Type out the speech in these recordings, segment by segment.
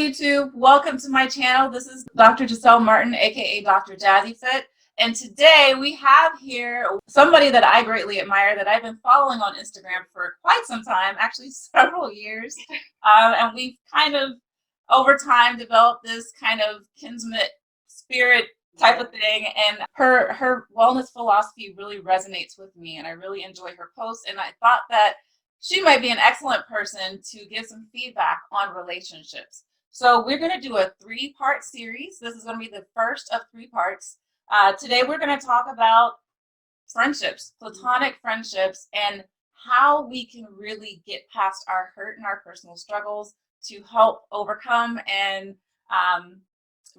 YouTube. Welcome to my channel. This is Dr. Giselle Martin, aka Dr. Jazzy Fit. And today we have here somebody that I greatly admire that I've been following on Instagram for quite some time, actually several years. And we've kind of over time developed this kind of kinsman spirit type of thing. And her wellness philosophy really resonates with me, and I really enjoy her posts. And I thought that she might be an excellent person to give some feedback on relationships. So we're going to do a 3-part series. This is going to be the first of 3 parts. Today we're going to talk about friendships, platonic friendships, and how we can really get past our hurt and our personal struggles to help overcome and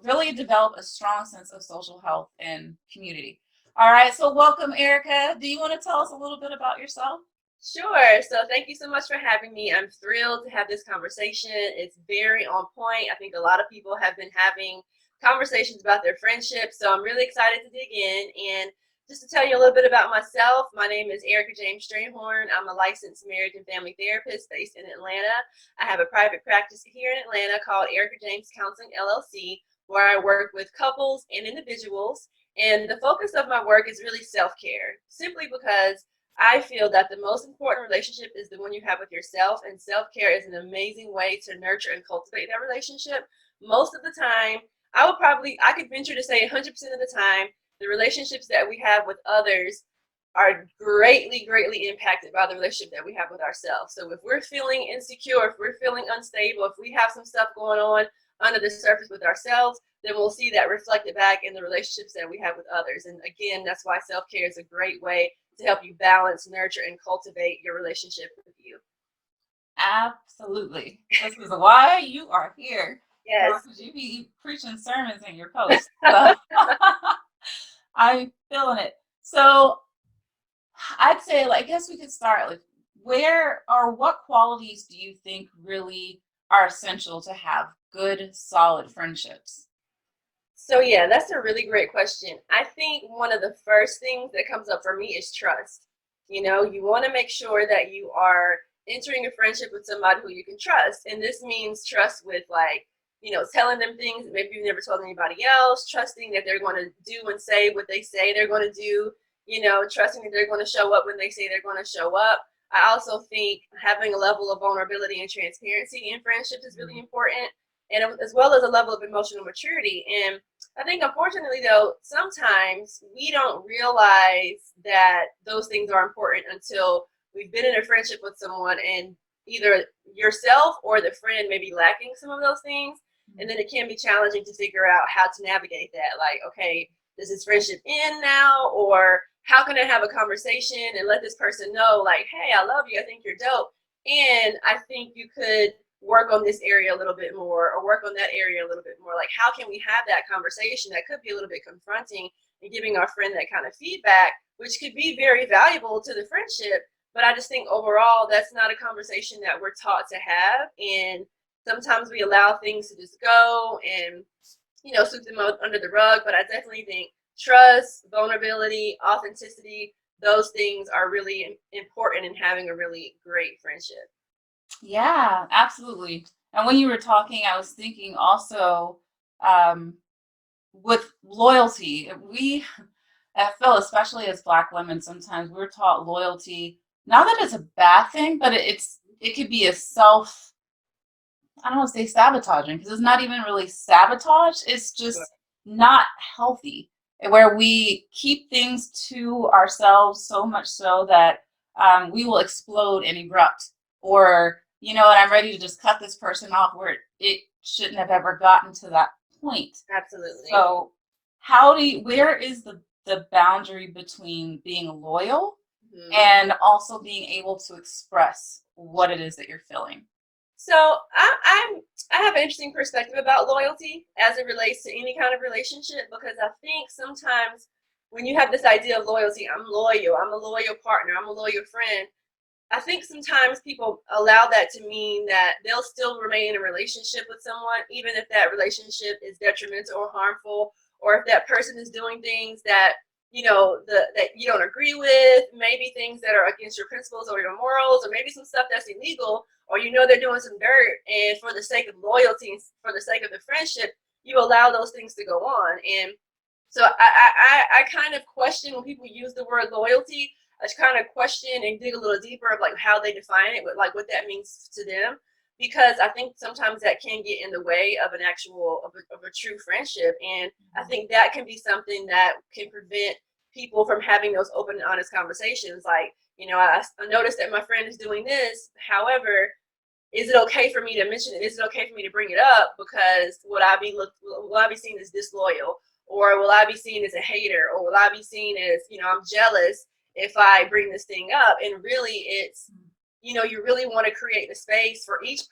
really develop a strong sense of social health and community. All right, so welcome, Erika. Do you want to tell us a little bit about yourself? Sure. So thank you so much for having me. I'm thrilled to have this conversation. It's very on point. I think a lot of people have been having conversations about their friendships. So I'm really excited to dig in. And just to tell you a little bit about myself, my name is Erika James Strayhorn. I'm a licensed marriage and family therapist based in Atlanta. I have a private practice here in Atlanta called Erika James Counseling LLC, where I work with couples and individuals. And the focus of my work is really self-care, simply because I feel that the most important relationship is the one you have with yourself, and self-care is an amazing way to nurture and cultivate that relationship. Most of the time, I could venture to say 100% of the time, the relationships that we have with others are greatly, greatly impacted by the relationship that we have with ourselves. So if we're feeling insecure, if we're feeling unstable, if we have some stuff going on under the surface with ourselves, then we'll see that reflected back in the relationships that we have with others. And again, that's why self-care is a great way to help you balance, nurture, and cultivate your relationship with you. Absolutely. This is why you are here. Yes. Because you be preaching sermons in your posts. So I'm feeling it. So I'd say, I guess we could start with where or what qualities do you think really are essential to have good, solid friendships? So yeah, that's a really great question. I think one of the first things that comes up for me is trust. You want to make sure that you are entering a friendship with somebody who you can trust. And this means trust with telling them things that maybe you've never told anybody else, trusting that they're going to do and say what they say they're going to do, trusting that they're going to show up when they say they're going to show up. I also think having a level of vulnerability and transparency in friendships is really important, and as well as a level of emotional maturity. And I think, unfortunately, though, sometimes we don't realize that those things are important until we've been in a friendship with someone and either yourself or the friend may be lacking some of those things. And then it can be challenging to figure out how to navigate that. Like, okay, does this friendship end now? Or how can I have a conversation and let this person know, like, hey, I love you. I think you're dope. And I think you could work on this area a little bit more, or work on that area a little bit more. Like, how can we have that conversation that could be a little bit confronting, and giving our friend that kind of feedback, which could be very valuable to the friendship. But I just think overall, that's not a conversation that we're taught to have. And sometimes we allow things to just go and, sweep them under the rug. But I definitely think trust, vulnerability, authenticity, those things are really important in having a really great friendship. Yeah, absolutely. And when you were talking, I was thinking also um, with loyalty, I feel, especially as Black women, sometimes we're taught loyalty. Not that it's a bad thing, but it could be a I don't want to say sabotaging, because it's not even really sabotage. It's just not healthy, where we keep things to ourselves so much so that we will explode and erupt, or, and I'm ready to just cut this person off where it shouldn't have ever gotten to that point. Absolutely. So where is the boundary between being loyal and also being able to express what it is that you're feeling? So I have an interesting perspective about loyalty as it relates to any kind of relationship, because I think sometimes when you have this idea of loyalty, I'm a loyal partner, I'm a loyal friend, I think sometimes people allow that to mean that they'll still remain in a relationship with someone, even if that relationship is detrimental or harmful, or if that person is doing things that that you don't agree with, maybe things that are against your principles or your morals, or maybe some stuff that's illegal, or they're doing some dirt, and for the sake of loyalty, for the sake of the friendship, you allow those things to go on. And so I kind of question when people use the word loyalty. I just kind of question and dig a little deeper of like how they define it, but like what that means to them, because I think sometimes that can get in the way of an actual of a true friendship, and I think that can be something that can prevent people from having those open and honest conversations. Like, I noticed that my friend is doing this. However, is it okay for me to mention it? Is it okay for me to bring it up? Because will I be seen as disloyal, or will I be seen as a hater, or will I be seen as I'm jealous if I bring this thing up? And really, it's you really want to create the space for each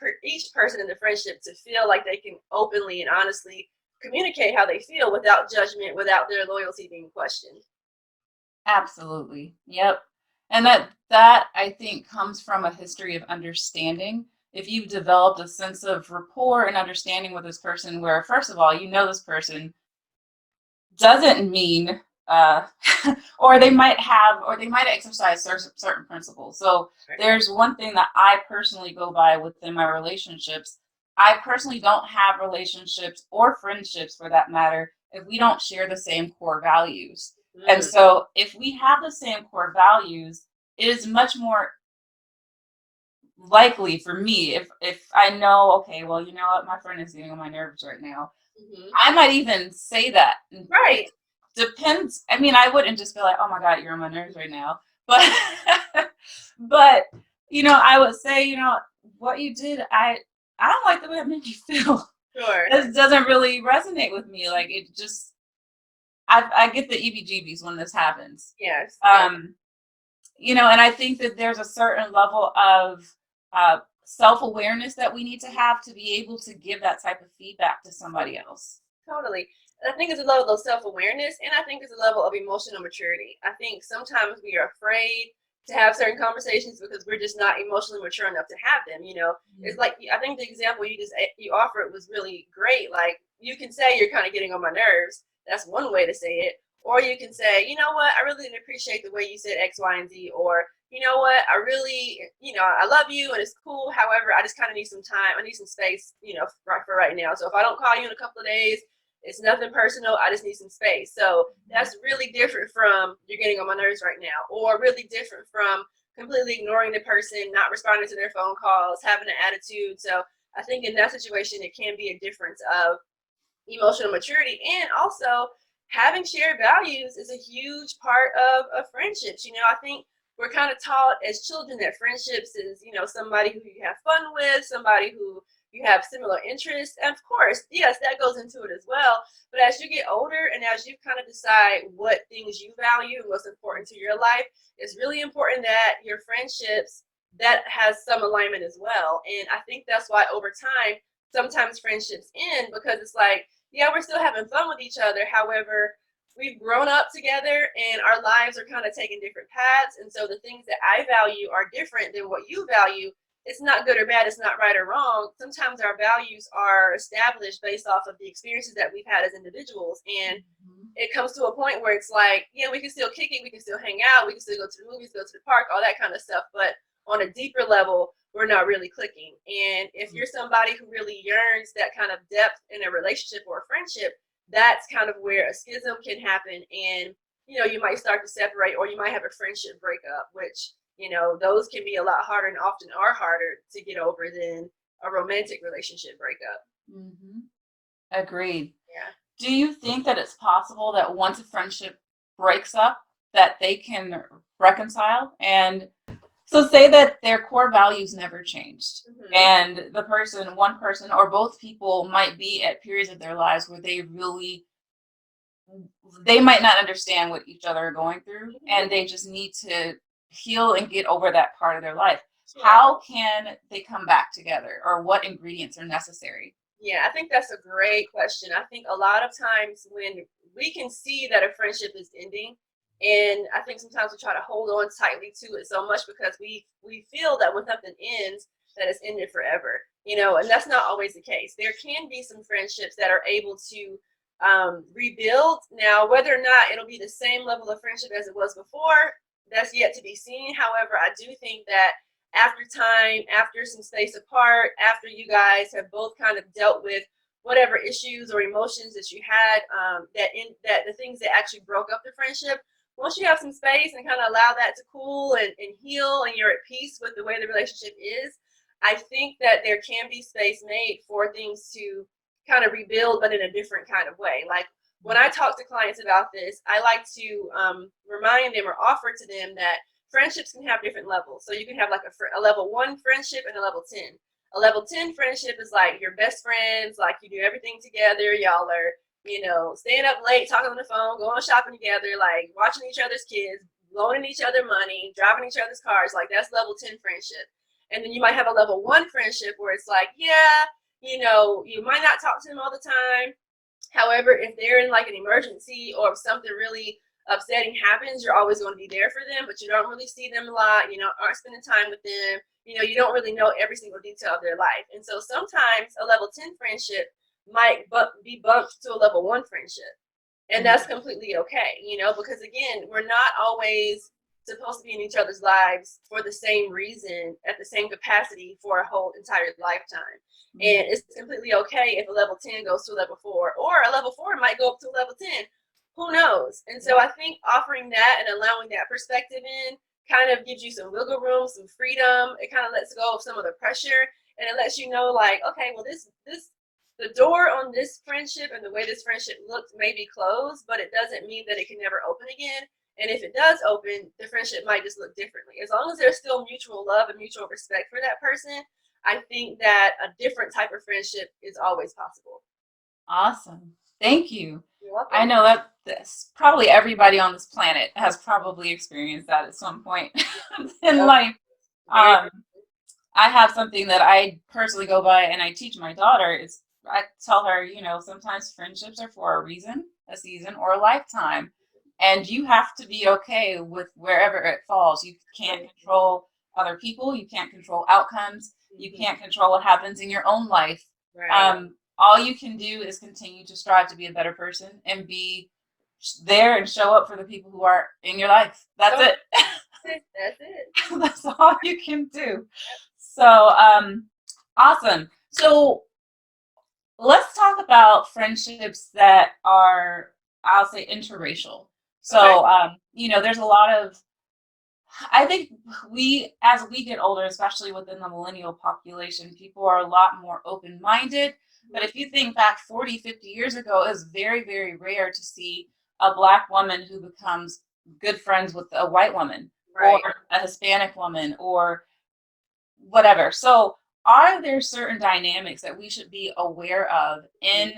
person in the friendship to feel like they can openly and honestly communicate how they feel without judgment, without their loyalty being questioned. Absolutely. Yep. And that I think comes from a history of understanding. If you've developed a sense of rapport and understanding with this person, where first of all, this person doesn't mean or they might exercise certain principles. So there's one thing that I personally go by within my relationships. I personally don't have relationships or friendships, for that matter, if we don't share the same core values. And so if we have the same core values, it is much more likely for me, if I know, okay, well, you know what, my friend is getting on my nerves right now. I might even say that. Right. Depends. I mean, I wouldn't just be like, oh my God, you're on my nerves right now. But but I would say, what you did, I don't like the way it made you feel. Sure. This doesn't really resonate with me. Like, it just I get the EBGBs when this happens. Yes. And I think that there's a certain level of self-awareness that we need to have to be able to give that type of feedback to somebody else. Totally. And I think it's a level of self-awareness, and I think it's a level of emotional maturity. I think sometimes we are afraid to have certain conversations because we're just not emotionally mature enough to have them. It's like, I think the example you offered was really great. Like, you can say you're kind of getting on my nerves. That's one way to say it. Or you can say, you know what, I really didn't appreciate the way you said X, Y, and Z. Or, you know what, I really, I love you and it's cool. However, I just kind of need some time. I need some space, for right now. So if I don't call you in a couple of days, it's nothing personal. I just need some space. So that's really different from you're getting on my nerves right now, or really different from completely ignoring the person, not responding to their phone calls, having an attitude. So I think in that situation, it can be a difference of emotional maturity, and also having shared values is a huge part of friendships. I think we're kind of taught as children that friendships is, somebody who you have fun with, somebody who you have similar interests. And of course, yes, that goes into it as well. But as you get older and as you kind of decide what things you value and what's important to your life, it's really important that your friendships that has some alignment as well. And I think that's why over time, sometimes friendships end, because it's like, yeah, we're still having fun with each other. However, we've grown up together and our lives are kind of taking different paths. And so the things that I value are different than what you value. It's not good or bad. It's not right or wrong. Sometimes our values are established based off of the experiences that we've had as individuals. And it comes to a point where it's like, yeah, we can still kick it. We can still hang out. We can still go to the movies, go to the park, all that kind of stuff. But on a deeper level, we're not really clicking. And if you're somebody who really yearns that kind of depth in a relationship or a friendship, that's kind of where a schism can happen. And, you might start to separate, or you might have a friendship breakup, which, those can be a lot harder and often are harder to get over than a romantic relationship breakup. Agreed. Yeah. Do you think that it's possible that once a friendship breaks up, that they can reconcile? And so say that their core values never changed, and one person or both people might be at periods of their lives where they might not understand what each other are going through, and they just need to heal and get over that part of their life. Sure. How can they come back together, or what ingredients are necessary? Yeah, I think that's a great question. I think a lot of times when we can see that a friendship is ending, and I think sometimes we try to hold on tightly to it so much because we feel that when something ends, that it's ended forever, and that's not always the case. There can be some friendships that are able to rebuild. Now, whether or not it'll be the same level of friendship as it was before, that's yet to be seen. However, I do think that after time, after some space apart, after you guys have both kind of dealt with whatever issues or emotions that you had, that the things that actually broke up the friendship, once you have some space and kind of allow that to cool and heal, and you're at peace with the way the relationship is, I think that there can be space made for things to kind of rebuild, but in a different kind of way. Like when I talk to clients about this, I like to remind them or offer to them that friendships can have different levels. So you can have like a level 1 friendship and a level 10. A level 10 friendship is like your best friends, like you do everything together. Y'all are, staying up late, talking on the phone, going shopping together, like watching each other's kids, loaning each other money, driving each other's cars. Like that's level 10 friendship. And then you might have a level 1 friendship where it's like, yeah, you might not talk to them all the time. However, if they're in like an emergency or if something really upsetting happens, you're always going to be there for them, but you don't really see them a lot, aren't spending time with them, you don't really know every single detail of their life. And so sometimes a level 10 friendship might be bumped to a level 1 friendship. And that's completely okay, because again, we're not always supposed to be in each other's lives for the same reason, at the same capacity for a whole entire lifetime. And it's completely okay if a level 10 goes to a level 4, or a level 4 might go up to a level 10. Who knows? And so I think offering that and allowing that perspective in kind of gives you some wiggle room, some freedom. It kind of lets go of some of the pressure, and it lets you know, like, okay, well, the door on this friendship and the way this friendship looks may be closed, but it doesn't mean that it can never open again. And if it does open, the friendship might just look differently. As long as there's still mutual love and mutual respect for that person, I think that a different type of friendship is always possible. Awesome. Thank you. You're welcome. I know that this probably everybody on this planet has probably experienced that at some point in life. I have something that I personally go by and I teach my daughter is I tell her, sometimes friendships are for a reason, a season, or a lifetime. And you have to be okay with wherever it falls. You can't control other people. You can't control outcomes. You can't control what happens in your own life. Right. All you can do is continue to strive to be a better person and be there and show up for the people who are in your life. That's it. That's it. That's all you can do. So, awesome. So let's talk about friendships that are, I'll say, interracial. So, there's a lot of, I think as we get older, especially within the millennial population, people are a lot more open-minded. But if you think back 40, 50 years ago, it was very, very rare to see a Black woman who becomes good friends with a white woman, right, or a Hispanic woman, or whatever. So are there certain dynamics that we should be aware of in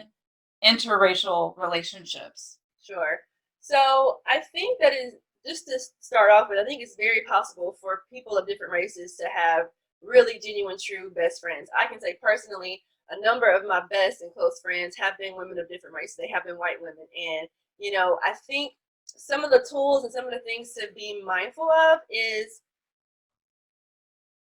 interracial relationships? Sure. So I think that is, just to start off with, I think it's very possible for people of different races to have really genuine, true best friends. I can say personally, a number of my best and close friends have been women of different races. They have been white women. And, I think some of the tools and some of the things to be mindful of is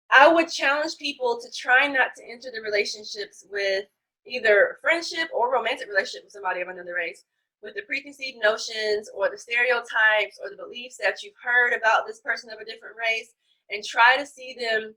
I would challenge people to try not to enter the relationships with either friendship or romantic relationship with somebody of another race with the preconceived notions or the stereotypes or the beliefs that you've heard about this person of a different race, and try to see them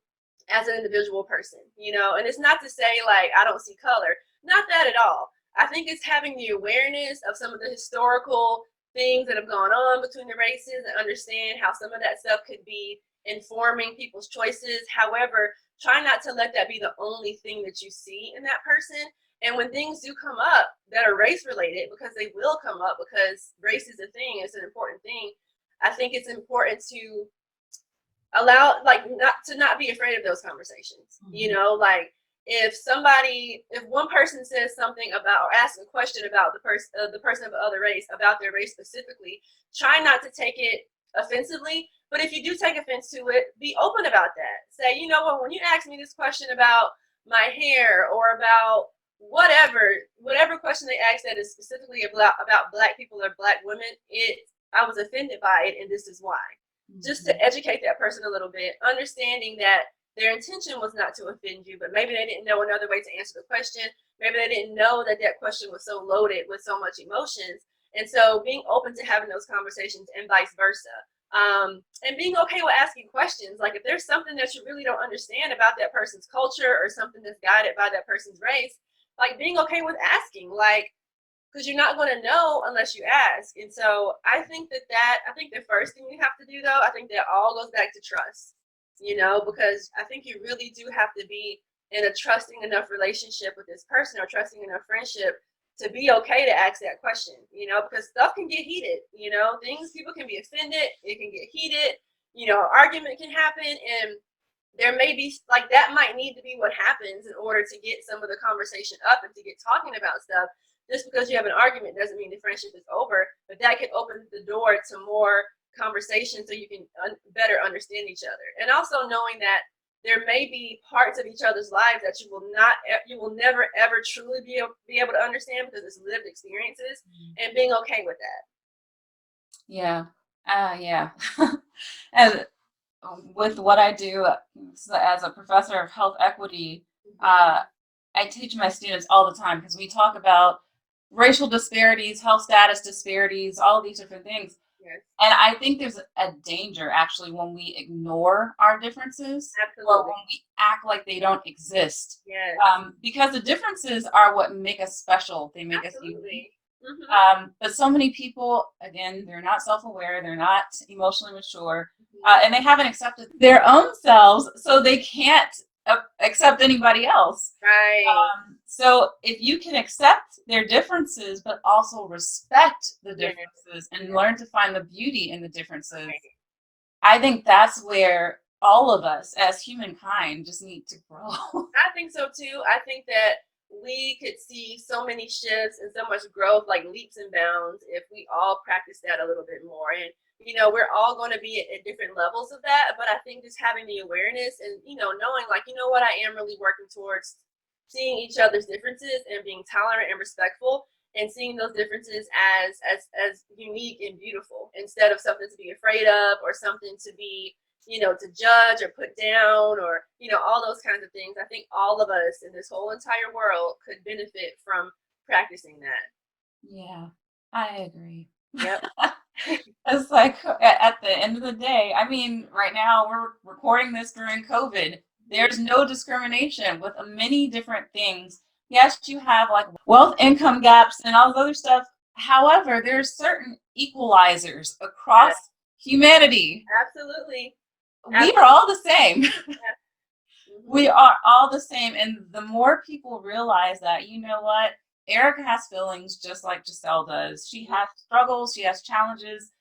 as an individual person, and it's not to say like I don't see color, not that at all. I think it's having the awareness of some of the historical things that have gone on between the races and understand how some of that stuff could be informing people's choices. However, try not to let that be the only thing that you see in that person. And when things do come up that are race related, because they will come up because race is a thing, it's an important thing, I think it's important to allow, like, not be afraid of those conversations. Like if one person says something about, or asks a question about the person of the other race, about their race specifically, try not to take it offensively. But if you do take offense to it, be open about that. Say, you know what, when you ask me this question about my hair or about whatever question they ask that is specifically about Black people or Black women, I was offended by it, and this is why. Just to educate that person a little bit, understanding that their intention was not to offend you, but maybe they didn't know another way to answer the question. Maybe they didn't know that that question was so loaded with so much emotions. And so being open to having those conversations and vice versa. And being okay with asking questions. Like if there's something that you really don't understand about that person's culture or something that's guided by that person's race, like being okay with asking, like, because you're not going to know unless you ask. And so I think the first thing you have to do though, I think that all goes back to trust, because I think you really do have to be in a trusting enough relationship with this person or trusting enough friendship to be okay to ask that question, because stuff can get heated, people can be offended, it can get heated, argument can happen, and there may be like that might need to be what happens in order to get some of the conversation up and to get talking about stuff. Just because you have an argument doesn't mean the friendship is over, but that can open the door to more conversation so you can better understand each other. And also knowing that there may be parts of each other's lives that you will never ever truly be able to understand because it's lived experiences, and being okay with that. Yeah. Yeah. And with what I do as a professor of health equity, I teach my students all the time because we talk about racial disparities, health status disparities, all of these different things. Yes. And I think there's a danger actually when we ignore our differences. Absolutely. Or when we act like they don't exist. Yes. Because the differences are what make us special. They make Absolutely. us unique. Mm-hmm. But so many people, again, they're not self-aware, they're not emotionally mature, and they haven't accepted their own selves, so they can't accept anybody else. Right. So if you can accept their differences, but also respect the differences and learn to find the beauty in the differences, I think that's where all of us as humankind just need to grow. I think so too. I think that we could see so many shifts and so much growth, like leaps and bounds, if we all practice that a little bit more. And we're all going to be at different levels of that, but I think just having the awareness and knowing, like, what, I am really working towards seeing each other's differences and being tolerant and respectful, and seeing those differences as unique and beautiful, instead of something to be afraid of or something to be to judge or put down, or all those kinds of things. I think all of us in this whole entire world could benefit from practicing that. Yeah, I agree. Yep. It's like at the end of the day, I mean, right now we're recording this during COVID. There's no discrimination with many different things. Yes, you have like wealth income gaps and all the other stuff. However, there's certain equalizers across humanity. Absolutely. We are all the same. Mm-hmm. We are all the same. And the more people realize that, you know what? Erika has feelings just like Giselle does. She has struggles, she has challenges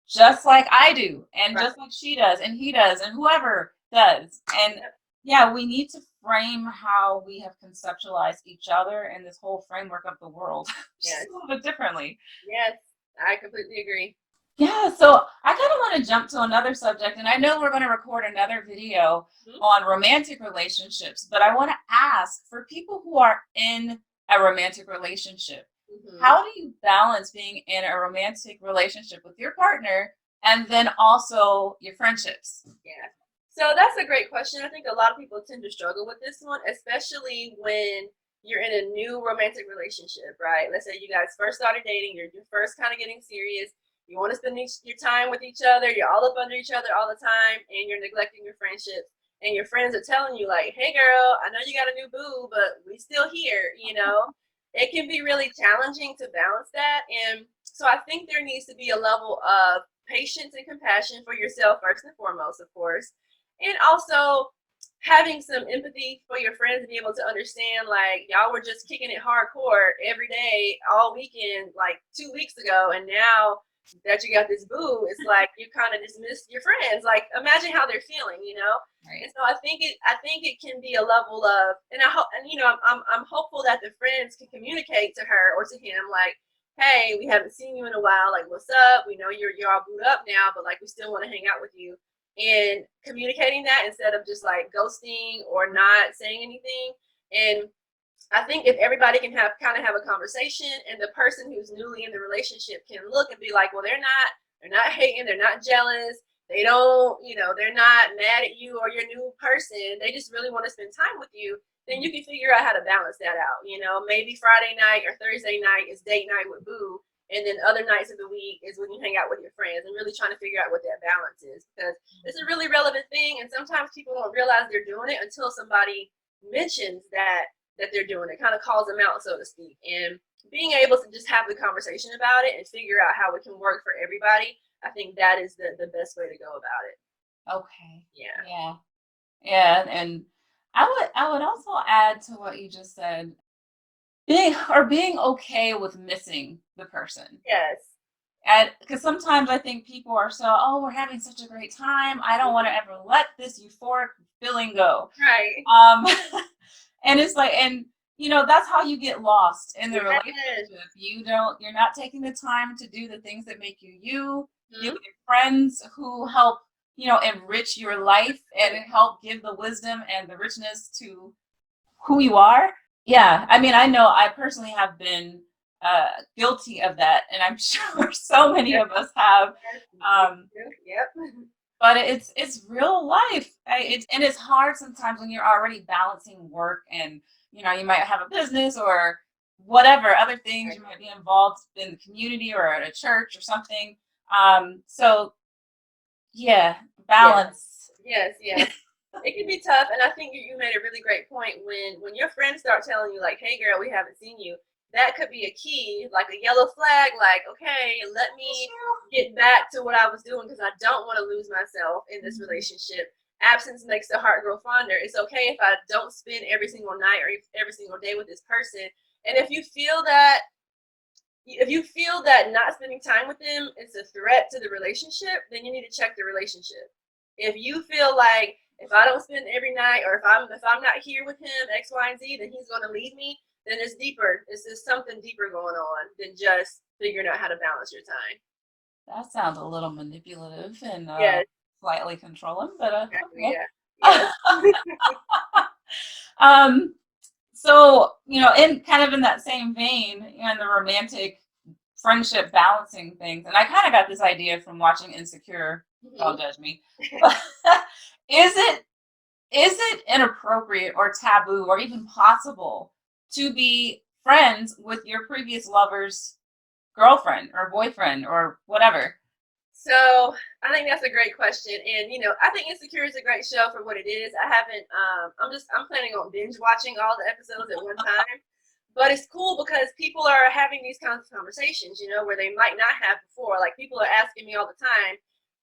just like I do, and just like she does, and he does, and whoever does. And yeah, we need to frame how we have conceptualized each other in this whole framework of the world just a little bit differently. Yes, I completely agree. Yeah, so I kind of want to jump to another subject, and I know we're going to record another video on romantic relationships, but I want to ask, for people who are in a romantic relationship, how do you balance being in a romantic relationship with your partner and then also your friendships? Yeah. So that's a great question. I think a lot of people tend to struggle with this one, especially when you're in a new romantic relationship, right? Let's say you guys first started dating, you're first kind of getting serious. You want to spend your time with each other. You're all up under each other all the time, and you're neglecting your friendships. And your friends are telling you, like, hey, girl, I know you got a new boo, but we still here, It can be really challenging to balance that. And so I think there needs to be a level of patience and compassion for yourself, first and foremost, of course. And also having some empathy for your friends to be able to understand, like, y'all were just kicking it hardcore every day, all weekend, like 2 weeks ago. And now that you got this boo, it's like you kind of dismiss your friends. Like, imagine how they're feeling, Right. And so I think it can be a level of, and I hope, and I'm hopeful that the friends can communicate to her or to him, like, hey, we haven't seen you in a while, like, what's up? We know you're all booed up now, but like, we still want to hang out with you. And communicating that instead of just like ghosting or not saying anything. And I think if everybody can have a conversation, and the person who's newly in the relationship can look and be like, well, they're not hating, they're not jealous, They don't, they're not mad at you or your new person. They just really want to spend time with you. Then you can figure out how to balance that out. Maybe Friday night or Thursday night is date night with boo. And then other nights of the week is when you hang out with your friends, and really trying to figure out what that balance is, because it's a really relevant thing. And sometimes people don't realize they're doing it until somebody mentions that they're doing it, kind of calls them out, so to speak. And being able to just have the conversation about it and figure out how it can work for everybody, I think that is the best way to go about it. Okay. Yeah. Yeah. Yeah. And I would also add to what you just said, being okay with missing the person. Yes. And because sometimes I think people are we're having such a great time. I don't want to ever let this euphoric feeling go. Right. And it's like, and that's how you get lost in the Yes. relationship. You're not taking the time to do the things that make you you. Mm-hmm. You get friends who help, enrich your life and help give the wisdom and the richness to who you are. Yeah. I mean, I know I personally have been guilty of that, and I'm sure so many of us have. Yep. But it's real life. And it's hard sometimes when you're already balancing work, and you might have a business or whatever other things. You might be involved in the community or at a church or something. So yeah, balance. Yes. It can be tough, and I think you made a really great point when your friends start telling you, like, hey girl, we haven't seen you. That could be a key, like a yellow flag, like, okay, let me get back to what I was doing, because I don't want to lose myself in this relationship. Absence makes the heart grow fonder. It's okay if I don't spend every single night or every single day with this person. And if you feel that not spending time with them is a threat to the relationship, then you need to check the relationship. If you feel like, if I don't spend every night, or if I'm not here with him, X, Y, and Z, then he's going to leave me, then it's deeper. It's just something deeper going on than just figuring out how to balance your time. That sounds a little manipulative and Yes. slightly controlling, but Exactly. okay. Yeah. Yes. So, in kind of in that same vein, in the romantic friendship balancing things, and I kind of got this idea from watching Insecure. Don't judge me. Is it inappropriate or taboo or even possible to be friends with your previous lover's girlfriend or boyfriend or whatever? So I think that's a great question, and I think Insecure is a great show for what it is. I haven't. I'm planning on binge watching all the episodes at one time, but it's cool because people are having these kinds of conversations, where they might not have before. Like, people are asking me all the time,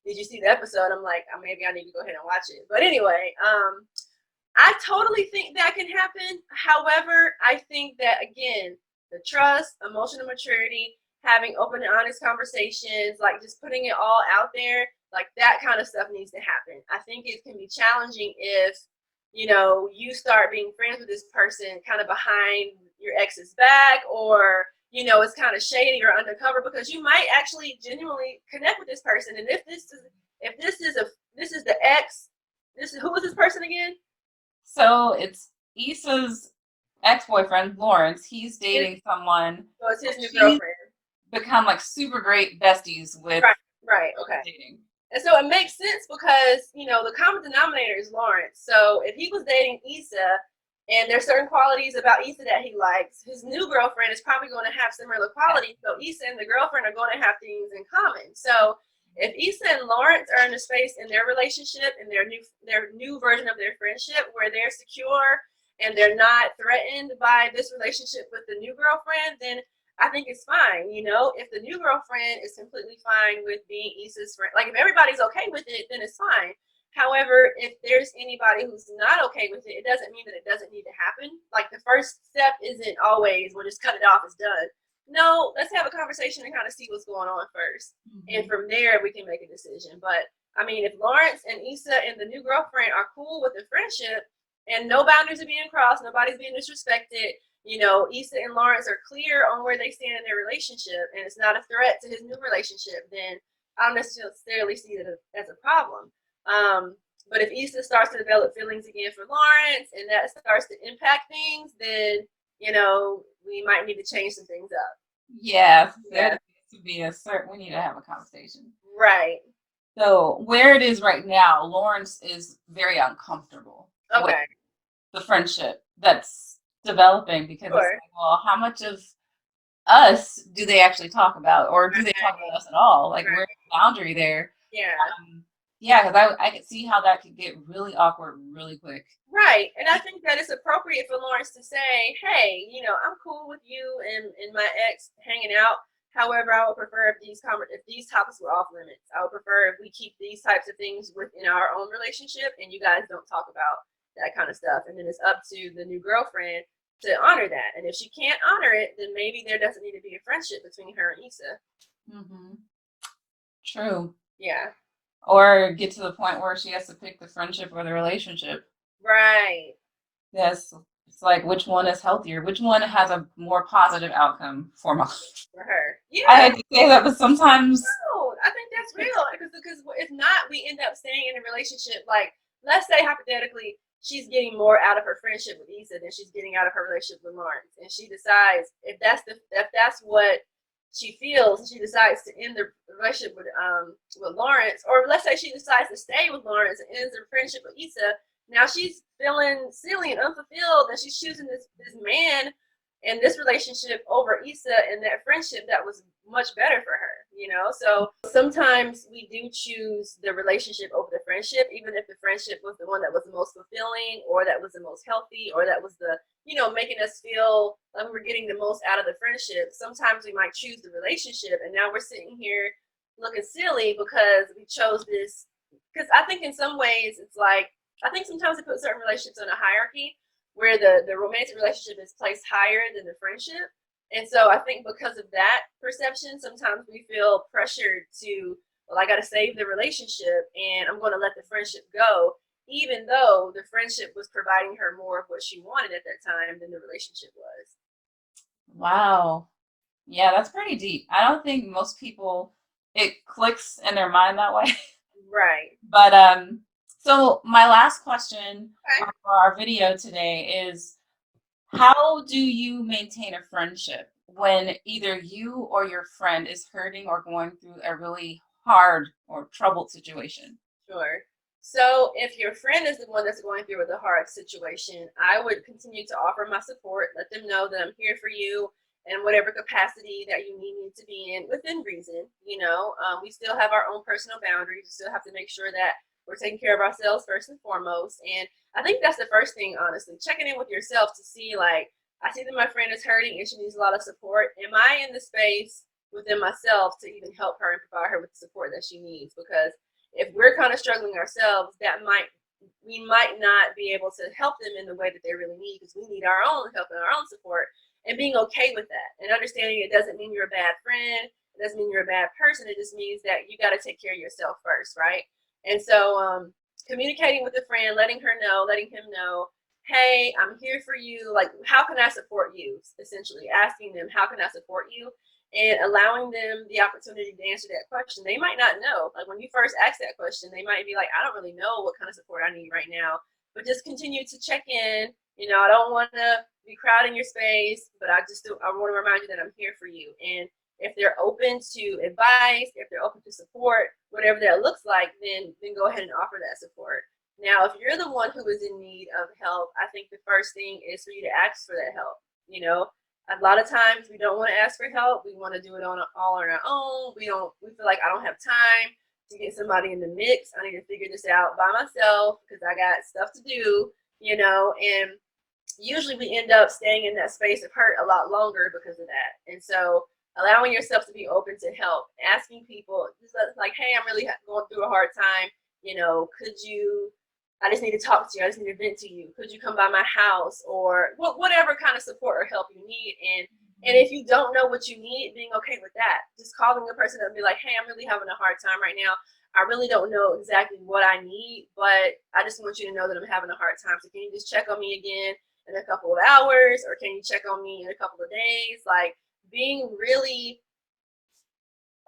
"Did you see the episode?" I'm like, maybe I need to go ahead and watch it. But anyway, I totally think that can happen. However, I think that, again, the trust, emotional maturity, having open and honest conversations, like just putting it all out there, like that kind of stuff needs to happen. I think it can be challenging if, you start being friends with this person kind of behind your ex's back, or, it's kind of shady or undercover, because you might actually genuinely connect with this person. And if this is the ex, who is this person again? So it's Issa's ex-boyfriend, Lawrence. He's dating someone. So it's his new girlfriend. Become like super great besties with. Right. Okay. Dating. And so it makes sense because, the common denominator is Lawrence. So if he was dating Issa and there's certain qualities about Issa that he likes, his new girlfriend is probably going to have similar qualities. So Issa and the girlfriend are going to have things in common. So if Issa and Lawrence are in a space in their relationship, in their new version of their friendship, where they're secure and they're not threatened by this relationship with the new girlfriend, then I think it's fine. If the new girlfriend is completely fine with being Issa's friend, like if everybody's okay with it, then it's fine. However, if there's anybody who's not okay with it, it doesn't mean that it doesn't need to happen. Like, the first step isn't always, we'll just cut it off, it's done. No, let's have a conversation and kind of see what's going on first. Mm-hmm. And from there, we can make a decision. But I mean, if Lawrence and Issa and the new girlfriend are cool with the friendship and no boundaries are being crossed, nobody's being disrespected, Issa and Lawrence are clear on where they stand in their relationship, and it's not a threat to his new relationship, then I don't necessarily see it as a problem. But if Issa starts to develop feelings again for Lawrence, and that starts to impact things, then, we might need to change some things up. Yeah. There needs to be we need to have a conversation. Right. So where it is right now, Lawrence is very uncomfortable with Okay. the friendship that's developing because it's Sure. like, well, how much of us do they actually talk about, or do they talk Right. about us at all? Like, Right. where's the boundary there? Yeah. Yeah, because I could see how that could get really awkward really quick. Right. And I think that it's appropriate for Lawrence to say, hey, I'm cool with you and my ex hanging out. However, I would prefer if these topics were off limits. I would prefer if we keep these types of things within our own relationship and you guys don't talk about that kind of stuff. And then it's up to the new girlfriend to honor that. And if she can't honor it, then maybe there doesn't need to be a friendship between her and Issa. Mm-hmm. True. Yeah. Or get to the point where she has to pick the friendship or the relationship. Right. Yes. It's like, which one is healthier? Which one has a more positive outcome for my life? For her. I Yeah. hate to say that, but sometimes. No, I think that's real because if not, we end up staying in a relationship. Like, let's say hypothetically, she's getting more out of her friendship with Issa than she's getting out of her relationship with Lawrence, and she decides if that's what she feels, and she decides to end the relationship with Lawrence, or let's say she decides to stay with Lawrence and ends her friendship with Issa. Now she's feeling silly and unfulfilled, and she's choosing this man and this relationship over Issa and that friendship that was much better for her. So sometimes we do choose the relationship over the friendship, even if the friendship was the one that was the most fulfilling or that was the most healthy or that was making us feel like we're getting the most out of the friendship. Sometimes we might choose the relationship and now we're sitting here looking silly because we chose this. Because I think in some ways it's like, I think sometimes we put certain relationships on a hierarchy where the romantic relationship is placed higher than the friendship. And so I think because of that perception, sometimes we feel pressured to, well, I got to save the relationship and I'm going to let the friendship go, even though the friendship was providing her more of what she wanted at that time than the relationship was. Wow. Yeah, that's pretty deep. I don't think most people it clicks in their mind that way. Right. But so my last question Okay. for our video today is how do you maintain a friendship when either you or your friend is hurting or going through a really hard or troubled situation? Sure. So if your friend is the one that's going through with a hard situation, I would continue to offer my support. Let them know that I'm here for you in whatever capacity that you need me to be in within reason. We still have our own personal boundaries. We still have to make sure that we're taking care of ourselves first and foremost. And I think that's the first thing, honestly, checking in with yourself to see, like, I see that my friend is hurting and she needs a lot of support. Am I in the space within myself to even help her and provide her with the support that she needs? Because if we're kind of struggling ourselves, we might not be able to help them in the way that they really need because we need our own help and our own support, and being okay with that and understanding it doesn't mean you're a bad friend, it doesn't mean you're a bad person, it just means that you got to take care of yourself first, right? And so communicating with a friend, letting him know, hey, I'm here for you, like, how can I support you, essentially asking them, how can I support you, and allowing them the opportunity to answer that question. They might not know. Like, when you first ask that question, they might be like, I don't really know what kind of support I need right now. But just continue to check in. I don't want to be crowding your space, but I want to remind you that I'm here for you. And if they're open to advice, if they're open to support, whatever that looks like, then go ahead and offer that support. Now, if you're the one who is in need of help, I think the first thing is for you to ask for that help. A lot of times we don't want to ask for help. We want to do it all on our own. We feel like I don't have time to get somebody in the mix. I need to figure this out by myself because I got stuff to do, and usually we end up staying in that space of hurt a lot longer because of that. And so allowing yourself to be open to help, asking people, just like, hey, I'm really going through a hard time. Could you, I just need to talk to you. I just need to vent to you. Could you come by my house, or whatever kind of support or help you need? And if you don't know what you need, being okay with that. Just calling the person up and be like, hey, I'm really having a hard time right now. I really don't know exactly what I need, but I just want you to know that I'm having a hard time. So can you just check on me again in a couple of hours, or can you check on me in a couple of days? Like, being really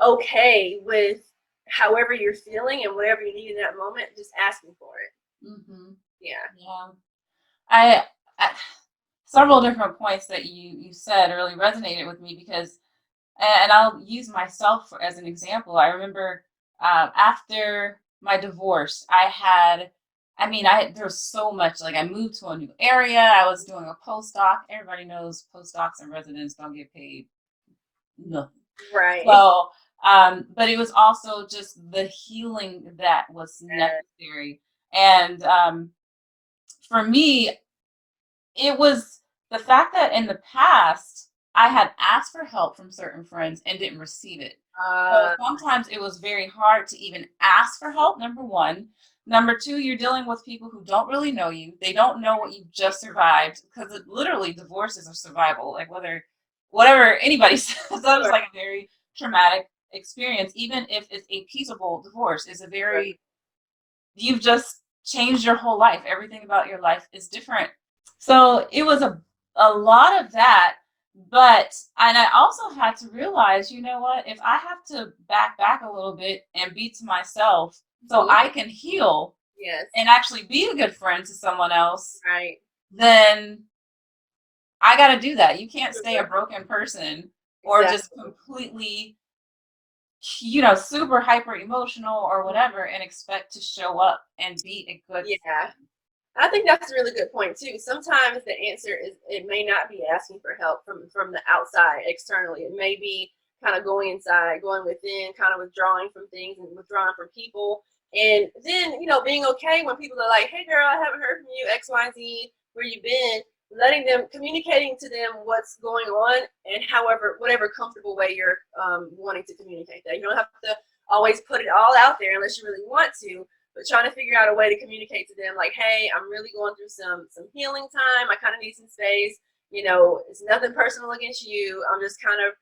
okay with however you're feeling and whatever you need in that moment, just asking for it. Mm-hmm. Yeah. Yeah. I several different points that you said really resonated with me because, and I'll use myself as an example. I remember After my divorce, there was so much, like I moved to a new area. I was doing a postdoc. Everybody knows postdocs and residents don't get paid nothing. Right. So, but it was also just the healing that was necessary. And for me, it was the fact that in the past I had asked for help from certain friends and didn't receive it. So Uh, sometimes it was very hard to even ask for help, number one. Number two, you're dealing with people who don't really know you. They don't know what you just survived because it literally divorce is a survival. Like whatever anybody says, that was sure. like a very traumatic experience. Even if it's a peaceable divorce, is a Sure. very, you've just changed your whole life. Everything about your life is different. So it was a lot of that. And I also had to realize, you know what, if I have to back a little bit and be to myself so Mhm. I can heal Yes. and actually be a good friend to someone else, Right. then I got to do that. You can't stay a Sure. broken person or just Exactly. completely, super hyper emotional or whatever and expect to show up and be a good Yeah. I think that's a really good point too. Sometimes the answer is it may not be asking for help from the outside externally. It may be kind of going inside, going within, kind of withdrawing from things and withdrawing from people. And then, being okay when people are like, "Hey girl, I haven't heard from you, X, Y, Z, where you been?" Letting them, communicating to them what's going on, and however, whatever comfortable way you're wanting to communicate that. You don't have to always put it all out there unless you really want to, but trying to figure out a way to communicate to them like, hey, I'm really going through some healing time. I kind of need some space. It's nothing personal against you. I'm just kind of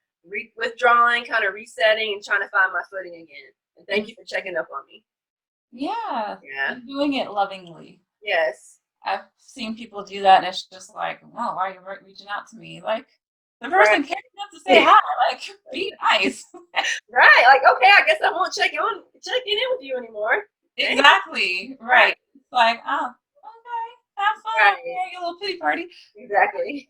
withdrawing, kind of resetting, and trying to find my footing again. And thank you for checking up on me. Yeah, Yeah. and doing it lovingly. Yes. I've seen people do that, and it's just like, well, why are you reaching out to me? Like, the Right. person came up to say hi. Like, be nice. Right. Like, okay, I guess I won't checking in with you anymore. Thanks. Exactly. Right. Right. It's like, oh, okay, have fun over Right. there, your little pity party. Exactly.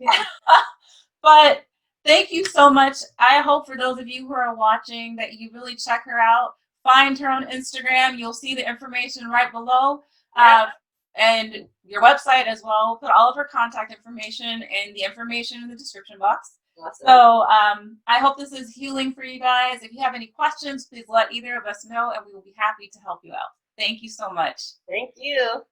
But thank you so much. I hope for those of you who are watching that you really check her out. Find her on Instagram. You'll see the information right below. Yeah. And your website as well. We'll put all of her contact information and the information in the description box. Awesome. So I hope this is healing for you guys. If you have any questions, please let either of us know and we will be happy to help you out. Thank you so much. Thank you.